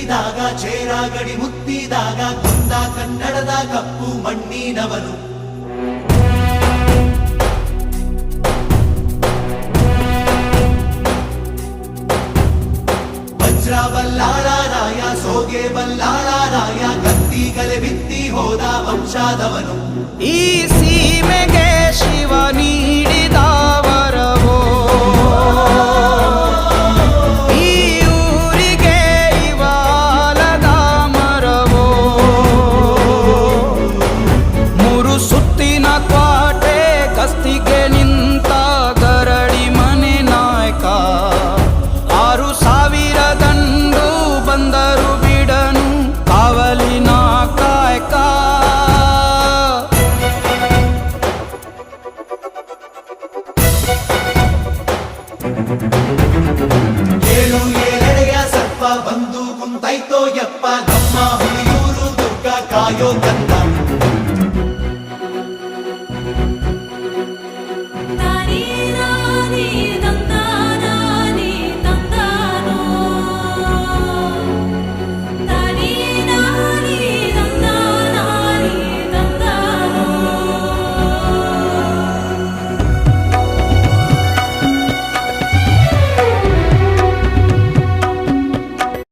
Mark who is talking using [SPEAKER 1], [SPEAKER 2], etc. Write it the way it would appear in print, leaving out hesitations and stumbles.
[SPEAKER 1] ಮೆತ್ತಿದಾಗ ಚೇರ ಗಡಿ ಮುತ್ತಿದಾಗ ಕೊಂದ ಕನ್ನಡದ ಕಪ್ಪು ಮಣ್ಣಿನವನು. ವಜ್ರ ಬಲ್ಲಾಳರಾಯ ಸೋಗೆ ಬಲ್ಲಾಳರಾಯ ಕತ್ತಿಗಲೆ ಬಿತ್ತಿ ಹೋದ ವಂಶಾದವನು.
[SPEAKER 2] ಈ ಸೀಮೆಗೆ ಶಿವ ನೀಡಿದ ವರವೋ, ಈ ಊರಿಗೆ ಇವಾಲದ ಮರವೋ, ಮೂರು ಸುತ್ತಿನ ಕ್ವಾಟೆ ಗಸ್ತಿಗೆ ನಿಂತ ಗರಡಿ ಮನೆ ನಾಯಕ. 6,000 ದಂಡು ಬಂದರು ಬಿಡನು ಕಾವಲಿನ ಕಾಯಕ.
[SPEAKER 1] ಏಳು ಏಳೆಡೆಯ ಸರ್ಪ ಬಂದು ಕುಂತೈತೋ ಯಪ್ಪ, ನಮ್ಮ ಹುಲಿಯೂರು ದುರ್ಗ ಕಾಯೋ ಕಂದ.
[SPEAKER 3] ತಾನಿ ರಾನಿ